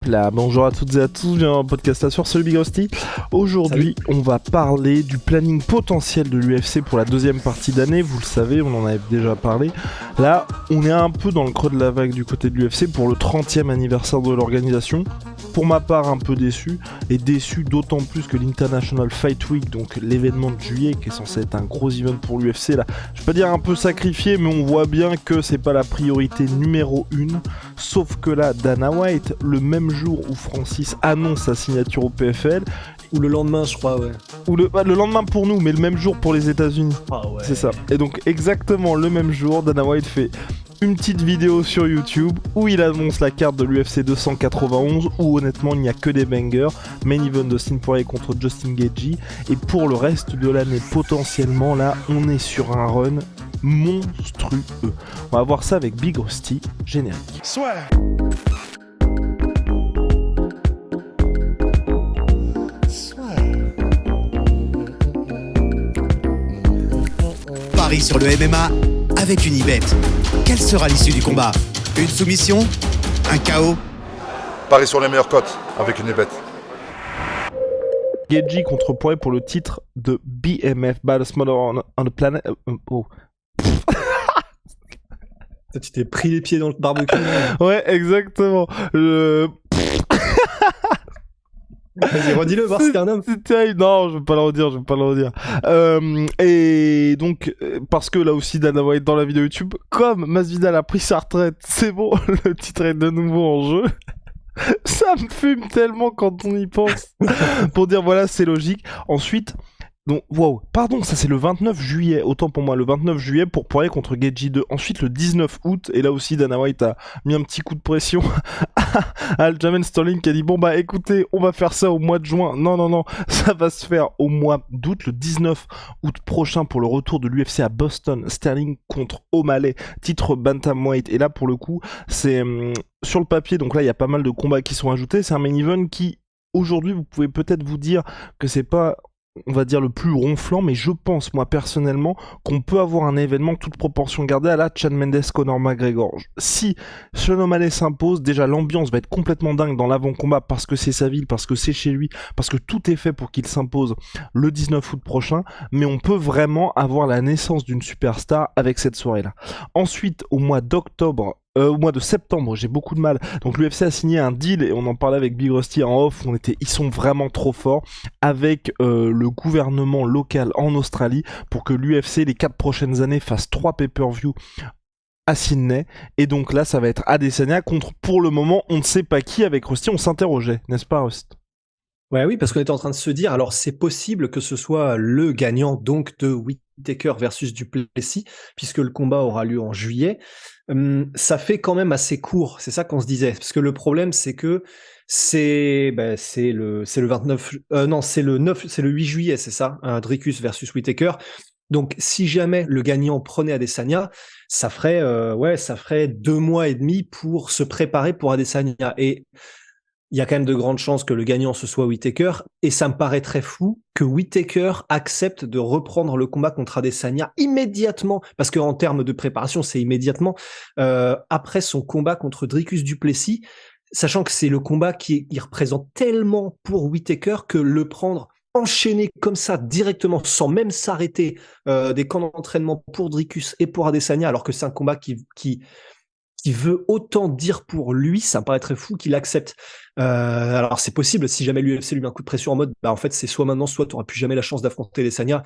Là, bonjour à toutes et à tous, bienvenue dans le podcast là sur Salut Big Rusty. Aujourd'hui, on va parler du planning potentiel de l'UFC pour la deuxième partie d'année. Vous le savez, on en avait déjà parlé. Là, on est un peu dans le creux de la vague du côté de l'UFC pour le 30e anniversaire de l'organisation. Pour ma part, un peu déçu, et déçu d'autant plus que l'International Fight Week, donc l'événement de juillet qui est censé être un gros event pour l'UFC, là, je vais pas dire un peu sacrifié, mais on voit bien que c'est pas la priorité numéro 1. Sauf que là, Dana White, le même jour où Francis annonce sa signature au PFL, ou le lendemain, je crois, ouais. Ou le lendemain pour nous, mais le même jour pour les États-Unis. Ah ouais. C'est ça. Et donc, exactement le même jour, Dana White fait une petite vidéo sur YouTube où il annonce la carte de l'UFC 291 où honnêtement il n'y a que des bangers. Main event d'Austin Poirier contre Justin Gaethje. Et pour le reste de l'année, potentiellement, là, on est sur un run monstrueux. On va voir ça avec Big Rusty, générique. Soit. Paris sur le MMA avec Unibet. Quelle sera l'issue du combat? Une soumission? Un KO? Paris sur les meilleures cotes avec Unibet. Gaethje contre Poirier pour le titre de BMF, Baddest Mother on the Planet. Oh. Tu t'es pris les pieds dans le barbecue. Ouais, exactement. Vas-y, redis-le, voir si t'es un homme. C'est terrible. Non, je vais pas le redire. Et donc, parce que là aussi, Dana White dans la vidéo YouTube, comme Masvidal a pris sa retraite, c'est bon, le titre est de nouveau en jeu. Ça me fume tellement quand on y pense. Pour dire, voilà, c'est logique. Ensuite... Donc, wow, pardon, ça c'est le 29 juillet, autant pour moi, le 29 juillet pour Poirier contre Gaethje 2. Ensuite, le 19 août, et là aussi, Dana White a mis un petit coup de pression à Aljamain Sterling qui a dit, bon bah écoutez, on va faire ça au mois de juin. Non, ça va se faire au mois d'août, le 19 août prochain pour le retour de l'UFC à Boston. Sterling contre O'Malley, titre Bantamweight. Et là, pour le coup, c'est sur le papier, donc là, il y a pas mal de combats qui sont ajoutés. C'est un main event qui, aujourd'hui, vous pouvez peut-être vous dire que c'est pas... on va dire le plus ronflant, mais je pense moi personnellement qu'on peut avoir un événement toute proportion gardée à la Chad Mendes Conor McGregor. Si Sean O'Malley s'impose, déjà l'ambiance va être complètement dingue dans l'avant-combat parce que c'est sa ville, parce que c'est chez lui, parce que tout est fait pour qu'il s'impose le 19 août prochain, mais on peut vraiment avoir la naissance d'une superstar avec cette soirée-là. Ensuite, au mois de septembre, j'ai beaucoup de mal. Donc l'UFC a signé un deal, et on en parlait avec Big Rusty en off, ils sont vraiment trop forts, avec le gouvernement local en Australie, pour que l'UFC, les 4 prochaines années, fasse 3 pay-per-view à Sydney. Et donc là, ça va être Adesanya contre, pour le moment, on ne sait pas qui avec Rusty. On s'interrogeait, n'est-ce pas, Rust? Ouais, oui, parce qu'on était en train de se dire, alors c'est possible que ce soit le gagnant donc de Whittaker versus Duplessis, puisque le combat aura lieu en juillet. Ça fait quand même assez court, c'est ça qu'on se disait, parce que le problème c'est que c'est le 29, non c'est le 9, c'est le 8 juillet, c'est ça, Dricus versus Whittaker. Donc si jamais le gagnant prenait Adesanya, ça ferait 2 mois et demi pour se préparer pour Adesanya. Et il y a quand même de grandes chances que le gagnant ce soit Whittaker, et ça me paraît très fou que Whittaker accepte de reprendre le combat contre Adesanya immédiatement, parce qu'en termes de préparation, c'est immédiatement, après son combat contre Dricus Duplessis, sachant que c'est le combat qui représente tellement pour Whittaker que le prendre enchaîné comme ça directement, sans même s'arrêter des camps d'entraînement pour Dricus et pour Adesanya, alors que c'est un combat qui veut autant dire pour lui, ça me paraît très fou qu'il accepte. Alors c'est possible, si jamais l'UFC lui met un coup de pression en mode, en fait c'est soit maintenant, soit tu n'auras plus jamais la chance d'affronter Adesanya.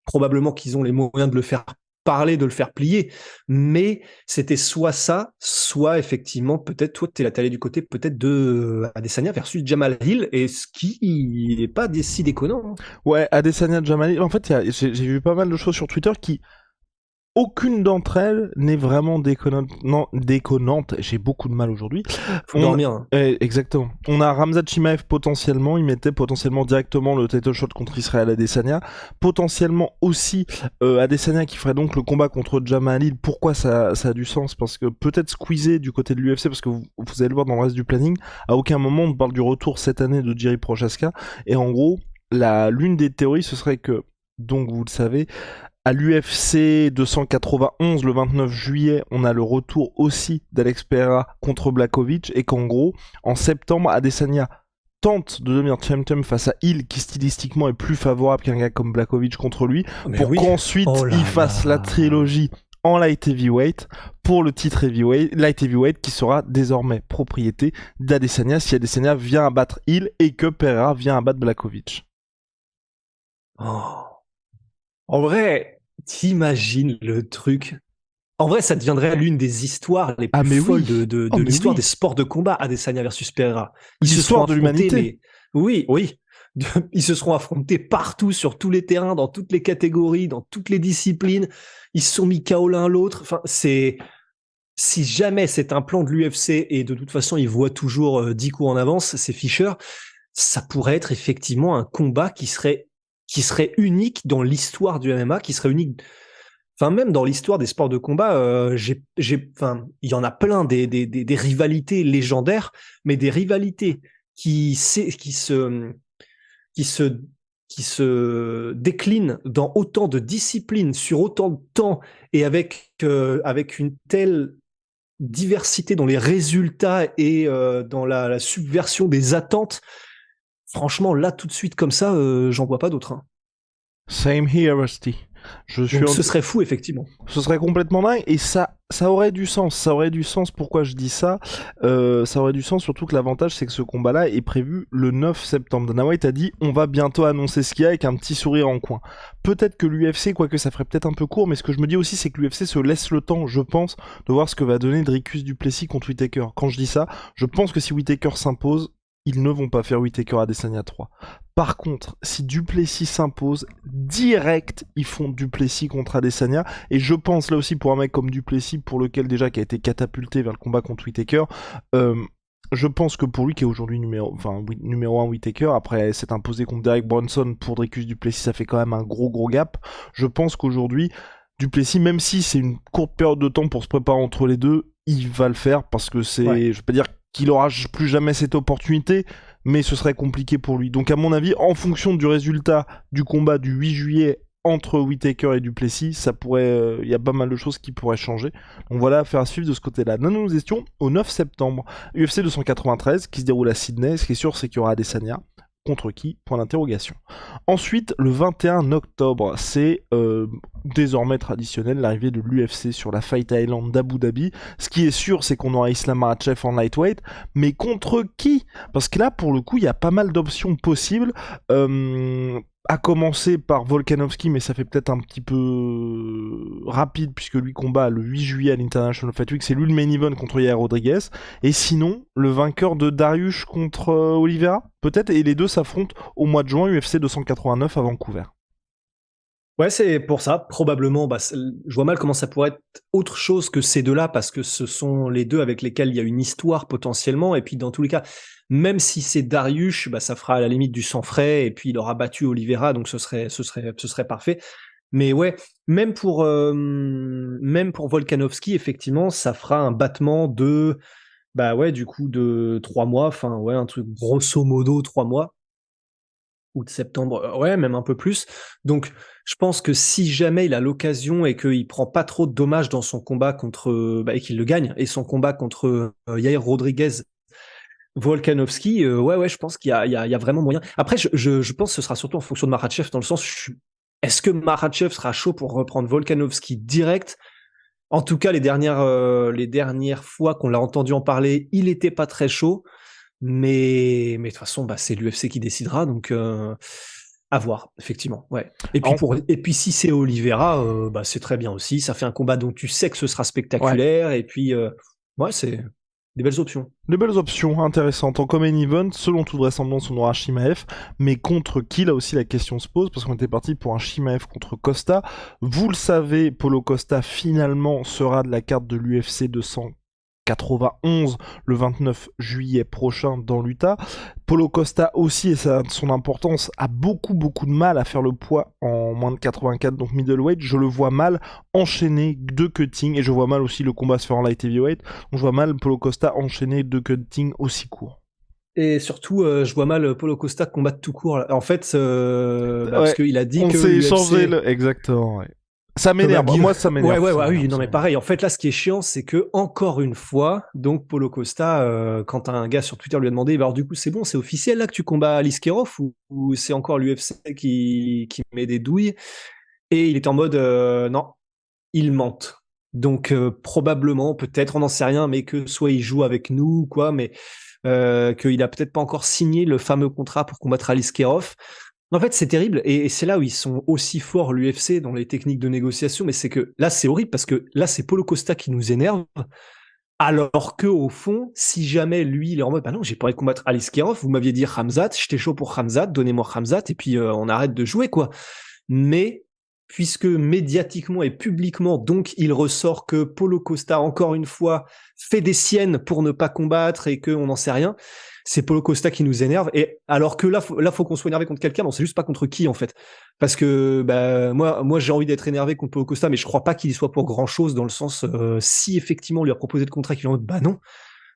Probablement qu'ils ont les moyens de le faire parler, de le faire plier, mais c'était soit ça, soit effectivement peut-être toi t'es allé du côté peut-être de Adesanya versus Jamal Hill, et ce qui n'est pas si déconnant. Hein. Ouais, Adesanya, Jamal Hill, en fait j'ai vu pas mal de choses sur Twitter qui... Aucune d'entre elles n'est vraiment déconnante. J'ai beaucoup de mal aujourd'hui. Faut dormir. Hein. Exactement. On a Khamzat Chimaev potentiellement. Il mettait potentiellement directement le title shot contre Israël Adesanya. Potentiellement aussi Adesanya qui ferait donc le combat contre Jamal Hill. Pourquoi ça a du sens? Parce que peut-être squeezé du côté de l'UFC, parce que vous allez le voir dans le reste du planning. À aucun moment on parle du retour cette année de Jiri Prochazka. Et en gros, l'une des théories, ce serait que, donc vous le savez, À l'UFC 291, le 29 juillet, on a le retour aussi d'Alex Pereira contre Blachowicz, et qu'en gros, en septembre, Adesanya tente de devenir champion face à Hill, qui stylistiquement est plus favorable qu'un gars comme Blachowicz contre lui, Mais pour oui. qu'ensuite Oh là il fasse là. la trilogie en light heavyweight pour le titre light heavyweight qui sera désormais propriété d'Adesanya si Adesanya vient abattre Hill et que Pereira vient abattre Blachowicz. Oh. En vrai, t'imagines le truc. En vrai, ça deviendrait l'une des histoires les plus mais folles oui. de Oh, mais l'histoire oui. des sports de combat, Adesanya versus Pereira. Ils se L'histoire seront de affrontés, l'humanité. mais... Oui. Ils se seront affrontés partout, sur tous les terrains, dans toutes les catégories, dans toutes les disciplines. Ils se sont mis KO l'un l'autre. Enfin, c'est... Si jamais c'est un plan de l'UFC, et de toute façon, ils voient toujours 10 coups en avance, c'est Fischer, ça pourrait être effectivement un combat qui serait unique dans l'histoire du MMA, qui serait unique, enfin même dans l'histoire des sports de combat. Enfin, il y en a plein des rivalités légendaires, mais des rivalités qui se déclinent dans autant de disciplines, sur autant de temps, et avec une telle diversité dans les résultats et dans la subversion des attentes. Franchement, là, tout de suite, comme ça, j'en vois pas d'autres. Hein. Same here, Rusty. Donc, ce serait fou, effectivement. Ce serait complètement dingue, et ça aurait du sens. Ça aurait du sens. Pourquoi je dis ça? Ça aurait du sens, surtout que l'avantage, c'est que ce combat-là est prévu le 9 septembre. Dana White a dit, on va bientôt annoncer ce qu'il y a, avec un petit sourire en coin. Peut-être que l'UFC, quoique ça ferait peut-être un peu court, mais ce que je me dis aussi, c'est que l'UFC se laisse le temps, je pense, de voir ce que va donner Dricus du Plessis contre Whittaker. Quand je dis ça, je pense que si Whittaker s'impose, ils ne vont pas faire Whittaker Adesanya 3. Par contre, si Duplessis s'impose, direct, ils font Duplessis contre Adesanya. Et je pense là aussi pour un mec comme Duplessis, pour lequel déjà qui a été catapulté vers le combat contre Whittaker, je pense que pour lui qui est aujourd'hui numéro 1 Whittaker, après s'être imposé contre Derek Brunson pour Dricus Duplessis, ça fait quand même un gros gap. Je pense qu'aujourd'hui, Duplessis, même si c'est une courte période de temps pour se préparer entre les deux, il va le faire parce que c'est, je vais pas dire qu'il aura plus jamais cette opportunité, mais ce serait compliqué pour lui. Donc à mon avis, en fonction du résultat du combat du 8 juillet entre Whittaker et Duplessis, ça pourrait, y a pas mal de choses qui pourraient changer. Donc voilà, affaire à suivre de ce côté-là. Nous nous étions au 9 septembre, UFC 293 qui se déroule à Sydney. Ce qui est sûr, c'est qu'il y aura Adesanya. Contre qui? Point d'interrogation. Ensuite, le 21 octobre, c'est désormais traditionnel l'arrivée de l'UFC sur la Fight Island d'Abu Dhabi. Ce qui est sûr, c'est qu'on aura Islam Makhachev en lightweight, mais contre qui? Parce que là, pour le coup, il y a pas mal d'options possibles. À commencer par Volkanovski, mais ça fait peut-être un petit peu rapide, puisque lui combat le 8 juillet à l'International Fight Week, c'est lui le main event contre Yair Rodriguez, et sinon, le vainqueur de Dariush contre Oliveira, peut-être, et les deux s'affrontent au mois de juin, UFC 289 à Vancouver. Ouais, c'est pour ça, probablement, je vois mal comment ça pourrait être autre chose que ces deux-là, parce que ce sont les deux avec lesquels il y a une histoire potentiellement, et puis dans tous les cas, même si c'est Dariush, ça fera à la limite du sang frais, et puis il aura battu Oliveira, donc ce serait parfait. Mais ouais, même pour Volkanovski, effectivement, ça fera un battement de, du coup, de 3 mois, enfin, ouais, un truc grosso modo 3 mois. Août, septembre, ouais, même un peu plus. Donc, je pense que si jamais il a l'occasion et qu'il prend pas trop de dommages dans son combat contre, et qu'il le gagne, et son combat contre Yair Rodriguez, Volkanovski, je pense qu'il y a vraiment moyen. Après, je pense que ce sera surtout en fonction de Makhachev, dans le sens, est-ce que Makhachev sera chaud pour reprendre Volkanovski direct? En tout cas, les dernières fois qu'on l'a entendu en parler, il était pas très chaud. Mais de toute façon, c'est l'UFC qui décidera, donc à voir, effectivement. Ouais. Et puis si c'est Oliveira, c'est très bien aussi. Ça fait un combat dont tu sais que ce sera spectaculaire. Ouais. Et puis, c'est des belles options. Des belles options intéressantes. En main event, selon toute vraisemblance, on aura Chimaev, mais contre qui, là aussi la question se pose, parce qu'on était parti pour un Chimaev contre Costa. Vous le savez, Paulo Costa finalement sera de la carte de l'UFC 291 le 29 juillet prochain dans l'Utah. Paulo Costa aussi, et ça a son importance, a beaucoup de mal à faire le poids en moins de 84, donc middleweight. Je le vois mal enchaîner deux cuttings, et je vois mal aussi le combat se faire en light heavyweight. Donc je vois mal Paulo Costa enchaîner deux cuttings aussi courts. Et surtout, je vois mal Paulo Costa combattre tout court. En fait, parce qu'il a dit on que s'est l'UFC... échangé exactement, ouais. Ça m'énerve, Comme un moi ça m'énerve. Ouais, ça oui, m'énerve, non ça mais pareil. En fait, là, ce qui est chiant, c'est que encore une fois, donc Paulo Costa, quand un gars sur Twitter lui a demandé, bah, alors du coup, c'est bon, c'est officiel là que tu combats Aliskerov ou c'est encore l'UFC qui met des douilles? Et il est en mode, non, il mente. Donc probablement, peut-être, on n'en sait rien, mais que soit il joue avec nous ou quoi, mais qu'il a peut-être pas encore signé le fameux contrat pour combattre Aliskerov. En fait, c'est terrible, et c'est là où ils sont aussi forts, l'UFC, dans les techniques de négociation, mais c'est que là, c'est horrible, parce que là, c'est Paulo Costa qui nous énerve, alors que au fond, si jamais lui, il est en mode, bah non, j'ai pas envie de combattre Aliskerov, vous m'aviez dit Khamzat, j'étais chaud pour Khamzat, donnez-moi Khamzat, et puis on arrête de jouer, quoi. Mais, puisque médiatiquement et publiquement, donc, il ressort que Paulo Costa, encore une fois, fait des siennes pour ne pas combattre et qu'on n'en sait rien, c'est Paulo Costa qui nous énerve. Et alors que là, faut qu'on soit énervé contre quelqu'un, mais on sait juste pas contre qui, en fait. Parce que, bah, moi, j'ai envie d'être énervé contre Paulo Costa, mais je crois pas qu'il y soit pour grand chose, dans le sens, si effectivement on lui a proposé de contrat, qu'il en mode, bah non.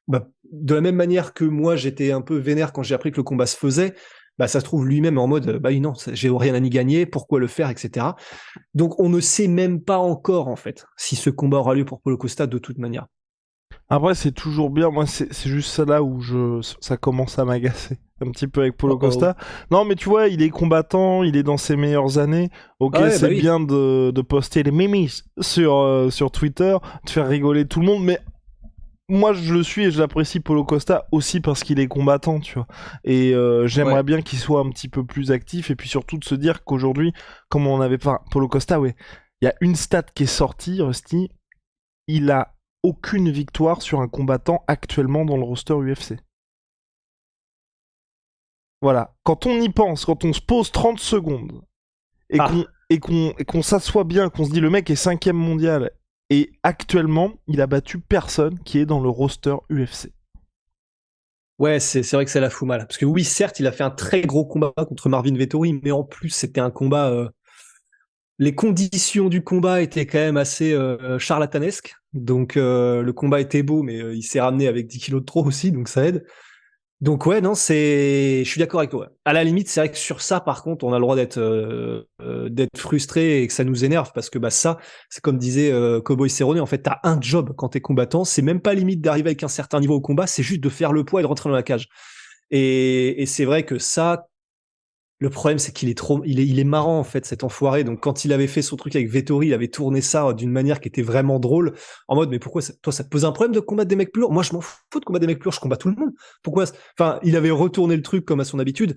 Bah, de la même manière que moi, j'étais un peu vénère quand j'ai appris que le combat se faisait, bah, ça se trouve lui-même en mode, bah non, j'ai rien à y gagner, pourquoi le faire, etc. Donc, on ne sait même pas encore, en fait, si ce combat aura lieu pour Paulo Costa de toute manière. Après, c'est toujours bien. Moi, c'est juste ça là où ça commence à m'agacer. Un petit peu avec Paulo Costa. Non, mais tu vois, il est combattant, il est dans ses meilleures années. Ok, Ah ouais, c'est bah oui. bien de poster les mémis sur Twitter, de faire rigoler tout le monde, mais moi, je le suis et je l'apprécie, Paulo Costa, aussi parce qu'il est combattant, tu vois. Et j'aimerais Ouais. bien qu'il soit un petit peu plus actif, et puis surtout de se dire qu'aujourd'hui, comme on avait... Enfin, Paulo Costa, ouais, il y a une stat qui est sortie, Rusty, il a aucune victoire sur un combattant actuellement dans le roster UFC. Voilà. Quand on y pense, quand on se pose 30 secondes et Ah. qu'on s'assoit bien, qu'on se dit le mec est 5ème mondial et actuellement il a battu personne qui est dans le roster UFC. Ouais, c'est vrai que ça la fout mal. Parce que oui, certes, il a fait un très gros combat contre Marvin Vettori, mais en plus, c'était un combat... les conditions du combat étaient quand même assez charlatanesques. Donc le combat était beau, mais il s'est ramené avec 10 kilos de trop aussi, donc ça aide. Donc ouais, non, je suis d'accord avec toi. Ouais. À la limite, c'est vrai que sur ça, par contre, on a le droit d'être frustré et que ça nous énerve parce que bah ça, c'est comme disait Cowboy Cerrone, en fait, t'as un job quand t'es combattant, c'est même pas limite d'arriver avec un certain niveau au combat, c'est juste de faire le poids et de rentrer dans la cage. Et c'est vrai que ça, le problème, c'est qu'il est trop, il est marrant en fait cet enfoiré. Donc quand il avait fait son truc avec Vettori, il avait tourné ça d'une manière qui était vraiment drôle, en mode mais pourquoi toi ça te pose un problème de combattre des mecs plus lourds? Moi je m'en fous de combattre des mecs plus lourds, je combats tout le monde. Pourquoi? Enfin, il avait retourné le truc comme à son habitude,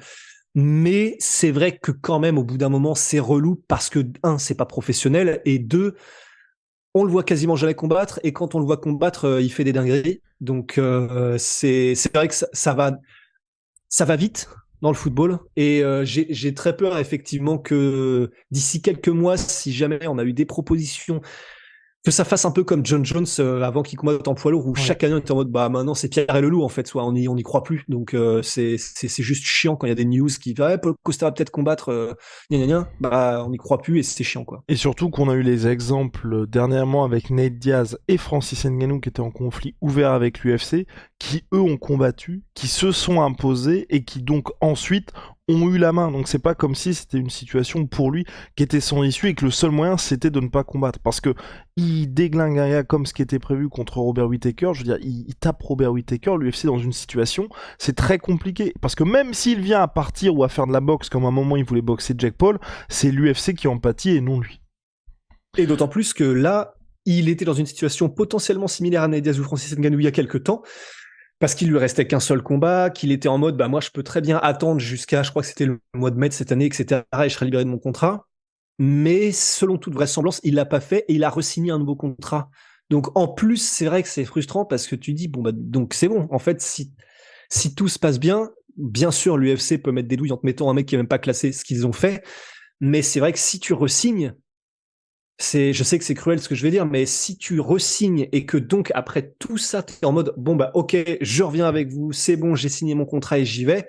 mais c'est vrai que quand même au bout d'un moment c'est relou parce que un c'est pas professionnel et deux on le voit quasiment jamais combattre et quand on le voit combattre il fait des dingueries. Donc c'est vrai que ça va vite dans le football et j'ai très peur effectivement que d'ici quelques mois, si jamais on a eu des propositions, que ça fasse un peu comme John Jones avant qu'il combatte en poids lourd, où Ouais. chaque année on était en mode bah maintenant c'est Pierre et le loup en fait, soit on y croit plus. Donc c'est juste chiant quand il y a des news qui disent Paul Costa va peut-être combattre, gna gna gna, bah on y croit plus et c'est chiant quoi. Et surtout qu'on a eu les exemples dernièrement avec Nate Diaz et Francis Ngannou qui étaient en conflit ouvert avec l'UFC, qui eux ont combattu, qui se sont imposés et qui donc ensuite ont eu la main. Donc c'est pas comme si c'était une situation pour lui qui était sans issue et que le seul moyen c'était de ne pas combattre. Parce que il déglingue un gars comme ce qui était prévu contre Robert Whittaker, je veux dire, il tape Robert Whittaker, l'UFC dans une situation, c'est très compliqué. Parce que même s'il vient à partir ou à faire de la boxe comme à un moment il voulait boxer Jake Paul, c'est l'UFC qui en pâtit et non lui. Et d'autant plus que là, il était dans une situation potentiellement similaire à Nate Diaz ou Francis Ngannou il y a quelques temps, parce qu'il lui restait qu'un seul combat, qu'il était en mode, bah moi je peux très bien attendre jusqu'à, je crois que c'était le mois de mai de cette année, etc. Et je serai libéré de mon contrat. Mais selon toute vraisemblance, il l'a pas fait et il a re-signé un nouveau contrat. Donc en plus, c'est vrai que c'est frustrant parce que tu dis, bon bah donc c'est bon. En fait, si tout se passe bien, bien sûr l'UFC peut mettre des douilles en te mettant un mec qui est même pas classé, ce qu'ils ont fait. Mais c'est vrai que si tu re-signes, je sais que c'est cruel ce que je vais dire, mais si tu re-signes et que donc après tout ça, t'es en mode bon bah ok, je reviens avec vous, c'est bon, j'ai signé mon contrat et j'y vais.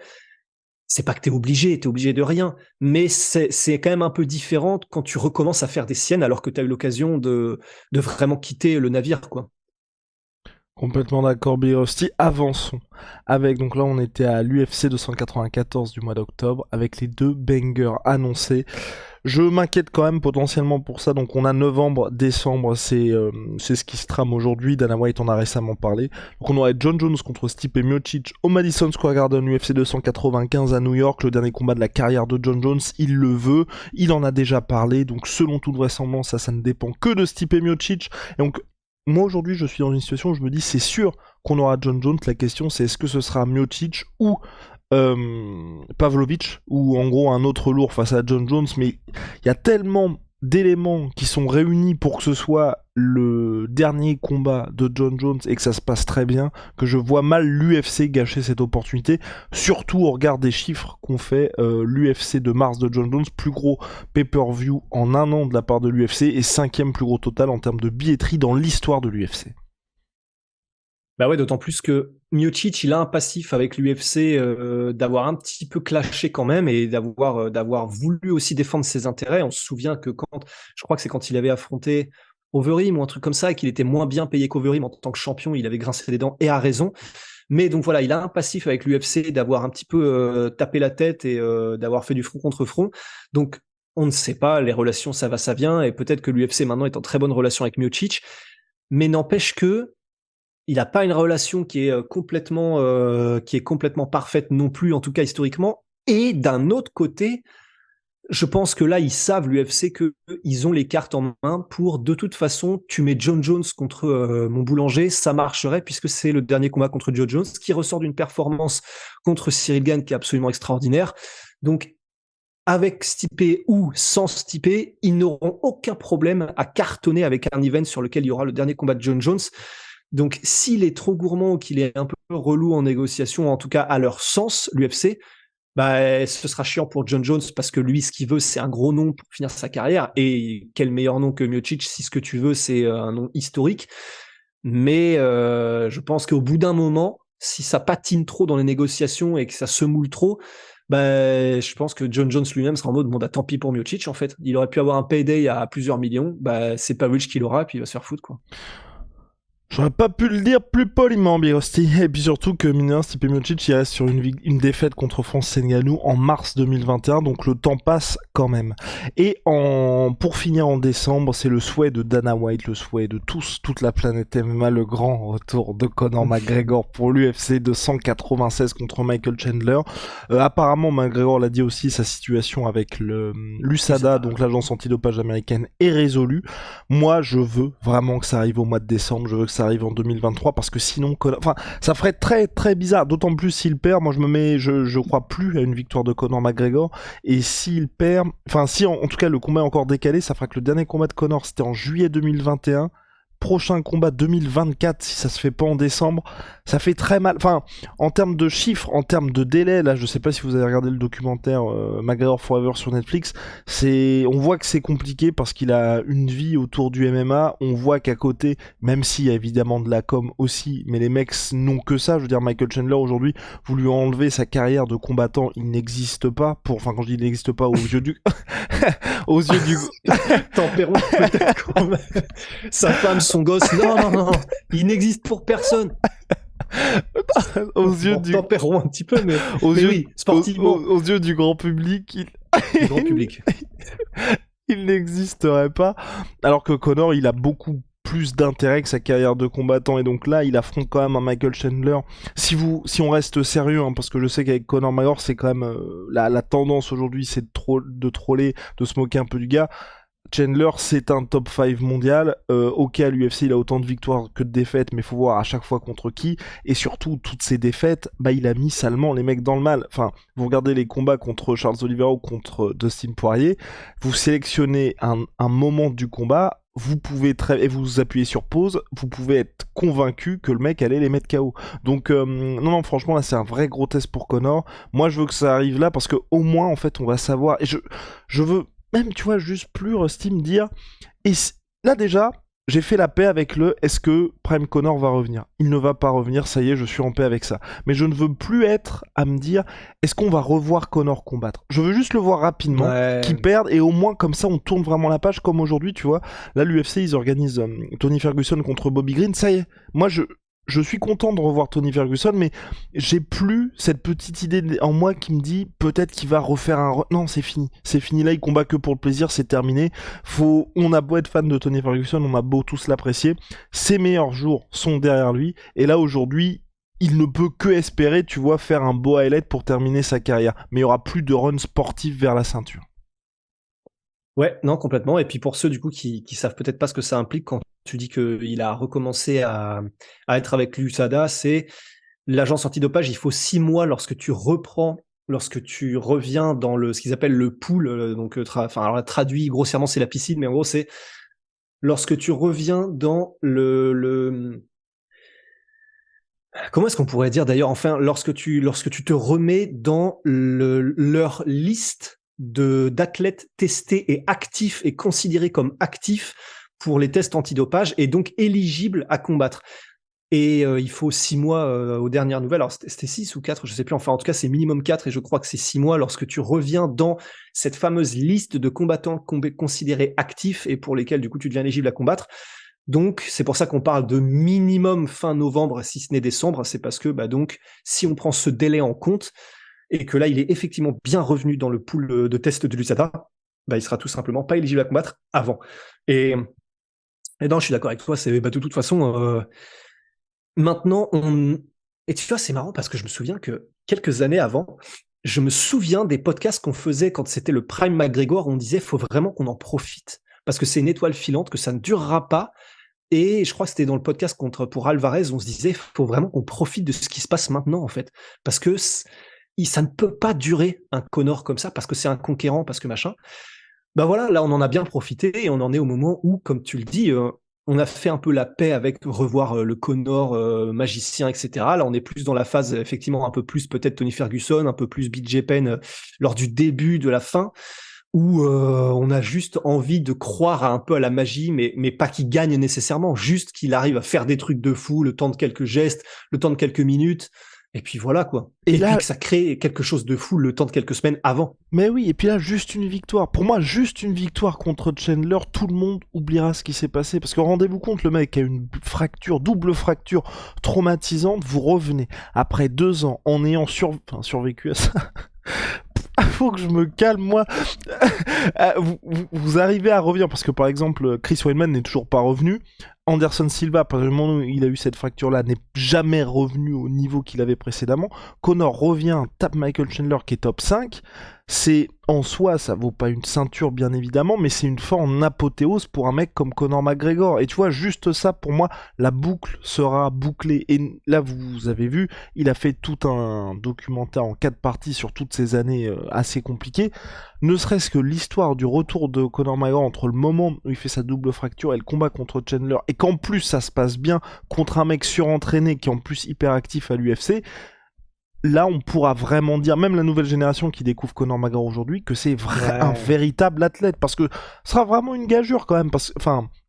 C'est pas que t'es obligé de rien, mais c'est quand même un peu différent quand tu recommences à faire des siennes alors que t'as eu l'occasion de vraiment quitter le navire quoi. Complètement d'accord, Birosti. Avançons. Avec, donc là, on était à l'UFC 294 du mois d'octobre, avec les deux bangers annoncés. Je m'inquiète quand même potentiellement pour ça. Donc on a novembre, décembre, c'est ce qui se trame aujourd'hui. Dana White en a récemment parlé. Donc on aurait John Jones contre Stipe Miocic au Madison Square Garden, UFC 295 à New York, le dernier combat de la carrière de John Jones. Il le veut, il en a déjà parlé. Donc selon toute vraisemblance, ça ne dépend que de Stipe Miocic. Et donc moi aujourd'hui je suis dans une situation où je me dis c'est sûr qu'on aura John Jones. La question c'est est-ce que ce sera Miocic ou Pavlovich, ou en gros un autre lourd face à John Jones, mais il y a tellement d'éléments qui sont réunis pour que ce soit le dernier combat de John Jones et que ça se passe très bien, que je vois mal l'UFC gâcher cette opportunité, surtout au regard des chiffres qu'on fait. L'UFC de mars de John Jones, plus gros pay-per-view en un an de la part de l'UFC et 5e plus gros total en termes de billetterie dans l'histoire de l'UFC. Bah ouais, d'autant plus que Miocic, il a un passif avec l'UFC d'avoir un petit peu clashé quand même et d'avoir voulu aussi défendre ses intérêts. On se souvient que je crois que c'est quand il avait affronté Overeem ou un truc comme ça et qu'il était moins bien payé qu'Overeem en tant que champion, il avait grincé les dents et a raison. Mais donc voilà, il a un passif avec l'UFC d'avoir un petit peu tapé la tête et d'avoir fait du front contre front. Donc on ne sait pas, les relations ça va, ça vient et peut-être que l'UFC maintenant est en très bonne relation avec Miocic, mais n'empêche que il n'a pas une relation qui est complètement parfaite non plus, en tout cas historiquement. Et d'un autre côté, je pense que là, ils savent, l'UFC, qu'ils ont les cartes en main pour, de toute façon, tu mets John Jones contre mon boulanger, ça marcherait, puisque c'est le dernier combat contre Joe Jones, qui ressort d'une performance contre Cyril Gane qui est absolument extraordinaire. Donc, avec Stipe ou sans Stipe, ils n'auront aucun problème à cartonner avec un event sur lequel il y aura le dernier combat de John Jones. Donc, s'il est trop gourmand ou qu'il est un peu relou en négociation, en tout cas à leur sens, l'UFC, bah, ce sera chiant pour John Jones parce que lui, ce qu'il veut, c'est un gros nom pour finir sa carrière. Et quel meilleur nom que Miocic si ce que tu veux, c'est un nom historique. Mais je pense qu'au bout d'un moment, si ça patine trop dans les négociations et que ça se moule trop, bah, je pense que John Jones lui-même sera en mode, bon, bah, tant pis pour Miocic, en fait. Il aurait pu avoir un payday à plusieurs millions. Bah, c'est pas Rich qui l'aura, puis il va se faire foutre, quoi. J'aurais pas pu le dire plus poliment, Birosti. Et puis surtout que Mineur Stipe Miocic, il reste sur une défaite contre Francis Ngannou en mars 2021, donc le temps passe quand même. Et pour finir en décembre, c'est le souhait de Dana White, le souhait de toute la planète MMA, le grand retour de Conor McGregor pour l'UFC 296 contre Michael Chandler. Apparemment, McGregor l'a dit aussi, sa situation avec l'USADA, donc l'agence antidopage américaine, est résolue. Moi, je veux vraiment que ça arrive au mois de décembre, je veux que ça arrive en 2023 parce que sinon ça ferait très très bizarre, d'autant plus s'il perd. Moi je crois plus à une victoire de Conor McGregor, et s'il perd, si en tout cas le combat est encore décalé, ça fera que le dernier combat de Conor c'était en juillet 2021, prochain combat 2024 si ça se fait pas en décembre, ça fait très mal. En termes de chiffres, en termes de délai, là je sais pas si vous avez regardé le documentaire McGregor Forever sur Netflix, on voit que c'est compliqué parce qu'il a une vie autour du MMA, on voit qu'à côté, même s'il y a évidemment de la com aussi, mais les mecs n'ont que ça. Je veux dire, Michael Chandler aujourd'hui, vous lui enlevez sa carrière de combattant, il n'existe pas quand je dis il n'existe pas aux yeux du aux yeux du tempérons peut-être quand même. Sa femme, son gosse, non, il n'existe pour personne. Aux yeux du tempérons un petit peu, mais oui, sportivement. Aux yeux du grand public, du grand public. Il n'existerait pas. Alors que Conor, il a beaucoup plus d'intérêt que sa carrière de combattant, et donc là il affronte quand même un Michael Chandler. Si on reste sérieux, parce que je sais qu'avec Conor McGregor c'est quand même la tendance aujourd'hui, c'est de troller, de se moquer un peu du gars. Chandler, c'est un top 5 mondial. Ok, à l'UFC, il a autant de victoires que de défaites, mais faut voir à chaque fois contre qui. Et surtout, toutes ces défaites, il a mis salement les mecs dans le mal. Vous regardez les combats contre Charles Oliveira ou contre Dustin Poirier, vous sélectionnez un moment du combat, vous pouvez et vous appuyez sur pause, vous pouvez être convaincu que le mec allait les mettre KO. Donc, non, franchement, là, c'est un vrai gros test pour Conor. Moi, je veux que ça arrive là, parce que au moins, en fait, on va savoir. Et je veux même, tu vois, juste plus Rusty me dire, et là déjà, j'ai fait la paix avec est-ce que Prime Conor va revenir ? Il ne va pas revenir, ça y est, je suis en paix avec ça. Mais je ne veux plus être à me dire, est-ce qu'on va revoir Conor combattre ? Je veux juste le voir rapidement, qu'il perde, et au moins comme ça on tourne vraiment la page, comme aujourd'hui, tu vois. Là, l'UFC, ils organisent Tony Ferguson contre Bobby Green, ça y est. Moi, je suis content de revoir Tony Ferguson, mais j'ai plus cette petite idée en moi qui me dit peut-être qu'il va refaire non, c'est fini là, il combat que pour le plaisir, c'est terminé. On a beau être fan de Tony Ferguson, on a beau tous l'apprécier, ses meilleurs jours sont derrière lui, et là aujourd'hui, il ne peut que espérer, tu vois, faire un beau highlight pour terminer sa carrière, mais il y aura plus de run sportif vers la ceinture. Ouais, non, complètement. Et puis pour ceux du coup qui savent peut-être pas ce que ça implique quand tu dis qu'il a recommencé à être avec l'USADA, c'est l'agence antidopage. Il faut 6 mois lorsque tu reviens dans ce qu'ils appellent le pool. Donc, alors traduit grossièrement c'est la piscine, mais en gros c'est lorsque tu reviens dans comment est-ce qu'on pourrait dire d'ailleurs, enfin, lorsque tu te remets dans leur liste d'athlètes testés et actifs et considérés comme actifs pour les tests antidopage et donc éligibles à combattre. Et il faut 6 mois aux dernières nouvelles. Alors c'était 6 ou 4, je sais plus. Enfin, en tout cas, c'est minimum 4 et je crois que c'est 6 mois lorsque tu reviens dans cette fameuse liste de combattants considérés actifs et pour lesquels du coup tu deviens éligible à combattre. Donc, c'est pour ça qu'on parle de minimum fin novembre, si ce n'est décembre. C'est parce que, donc, si on prend ce délai en compte, et que là, il est effectivement bien revenu dans le pool de test de l'USADA, il sera tout simplement pas éligible à combattre avant. Et non, je suis d'accord avec toi, c'est de toute façon, maintenant, et tu vois, c'est marrant parce que je me souviens que quelques années avant, je me souviens des podcasts qu'on faisait quand c'était le Prime McGregor, on disait, faut vraiment qu'on en profite. Parce que c'est une étoile filante, que ça ne durera pas. Et je crois que c'était dans le podcast pour Alvarez, on se disait, faut vraiment qu'on profite de ce qui se passe maintenant, en fait. Parce que ça ne peut pas durer un Conor comme ça, parce que c'est un conquérant, parce que machin. Voilà, là, on en a bien profité et on en est au moment où, comme tu le dis, on a fait un peu la paix avec revoir le Conor magicien, etc. Là, on est plus dans la phase, effectivement, un peu plus peut-être Tony Ferguson, un peu plus BJ Penn lors du début, de la fin, où on a juste envie de croire un peu à la magie, mais pas qu'il gagne nécessairement, juste qu'il arrive à faire des trucs de fou, le temps de quelques gestes, le temps de quelques minutes, et puis voilà quoi. Et là, puis que ça crée quelque chose de fou le temps de quelques semaines avant. Mais oui, et puis là, juste une victoire. Pour moi, juste une victoire contre Chandler, tout le monde oubliera ce qui s'est passé. Parce que rendez-vous compte, le mec a une double fracture traumatisante, vous revenez après 2 ans en ayant survécu à ça. Faut que je me calme, moi. Vous arrivez à revenir, parce que par exemple, Chris Weidman n'est toujours pas revenu. Anderson Silva, à partir du moment où il a eu cette fracture-là, n'est jamais revenu au niveau qu'il avait précédemment. Conor revient, tape Michael Chandler qui est top 5. C'est, en soi, ça vaut pas une ceinture bien évidemment, mais c'est une fin en apothéose pour un mec comme Conor McGregor. Et tu vois, juste ça, pour moi, la boucle sera bouclée. Et là, vous avez vu, il a fait tout un documentaire en 4 parties sur toutes ces années assez compliquées. Ne serait-ce que l'histoire du retour de Conor McGregor entre le moment où il fait sa double fracture et le combat contre Chandler, et qu'en plus ça se passe bien contre un mec surentraîné qui est en plus hyper actif à l'UFC, là on pourra vraiment dire, même la nouvelle génération qui découvre Conor McGregor aujourd'hui, que c'est un véritable athlète, parce que ce sera vraiment une gageure quand même,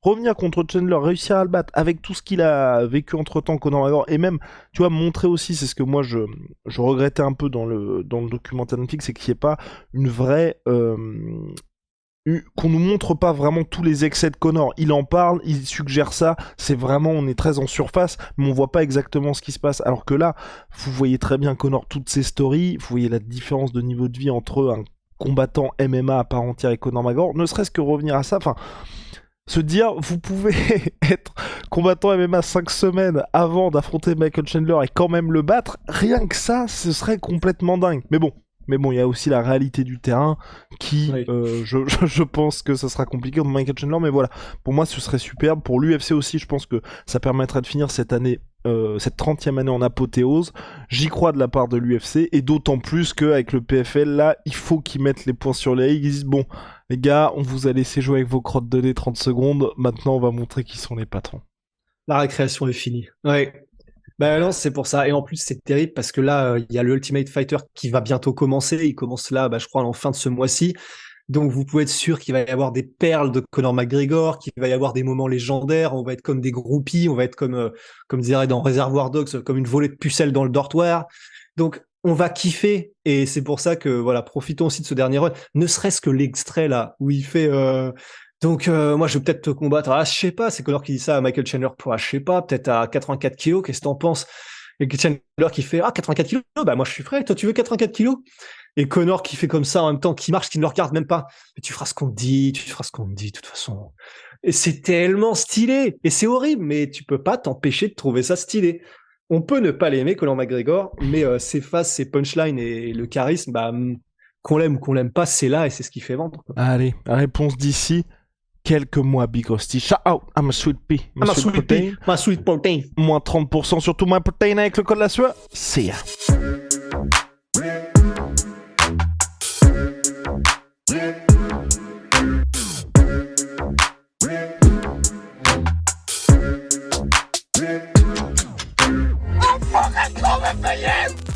revenir contre Chandler, réussir à le battre avec tout ce qu'il a vécu entre temps, Conor McGregor, et même, tu vois, montrer aussi, c'est ce que moi je regrettais un peu dans le documentaire Netflix, c'est qu'il n'y ait pas une vraie qu'on nous montre pas vraiment tous les excès de Conor. Il en parle, il suggère ça, c'est vraiment, on est très en surface, mais on voit pas exactement ce qui se passe. Alors que là, vous voyez très bien Conor, toutes ses stories, vous voyez la différence de niveau de vie entre un combattant MMA à part entière et Conor McGregor, ne serait-ce que revenir à ça, se dire, vous pouvez être combattant MMA 5 semaines avant d'affronter Michael Chandler et quand même le battre, rien que ça, ce serait complètement dingue. Mais bon, il y a aussi la réalité du terrain qui, oui. Je pense que ça sera compliqué pour Michael Chandler, mais voilà, pour moi ce serait superbe. Pour l'UFC aussi, je pense que ça permettrait de finir cette année, cette 30e année en apothéose. J'y crois de la part de l'UFC, et d'autant plus qu'avec le PFL, là, il faut qu'ils mettent les points sur les i. Ils disent, bon, les gars, on vous a laissé jouer avec vos crottes de nez 30 secondes, maintenant on va montrer qui sont les patrons. La récréation est finie. Ouais. Non, c'est pour ça. Et en plus, c'est terrible parce que là, il y a le Ultimate Fighter qui va bientôt commencer. Il commence là, je crois, en fin de ce mois-ci. Donc, vous pouvez être sûr qu'il va y avoir des perles de Conor McGregor, qu'il va y avoir des moments légendaires. On va être comme des groupies. On va être comme dirait dans Reservoir Dogs, comme une volée de pucelles dans le dortoir. Donc, on va kiffer. Et c'est pour ça que, voilà, profitons aussi de ce dernier run. Ne serait-ce que l'extrait là, où il fait... Donc moi je vais peut-être te combattre je sais pas, c'est Conor qui dit ça à Michael Chandler pour je sais pas, peut-être à 84 kilos, qu'est-ce que t'en penses? Et Chandler qui fait 84 kilos, bah moi je suis prêt, toi tu veux 84 kilos? Et Conor qui fait comme ça en même temps, qui marche, qui ne le regarde même pas. Mais tu feras ce qu'on te dit, tu feras ce qu'on te dit, de toute façon. Et c'est tellement stylé, et c'est horrible, mais tu peux pas t'empêcher de trouver ça stylé. On peut ne pas l'aimer, Conor McGregor, mais ses phases, ses punchlines et le charisme, bah, qu'on l'aime ou qu'on l'aime pas, c'est là et c'est ce qui fait vendre. Quoi. Allez, réponse d'ici. Quelques mois, Big Rusty. Shout out, I'm a sweet pea. I'm a sweet pea, my sweet protein. Moins 30% sur tout my protein avec le code la sueur. See ya. I'm fucking coming for you!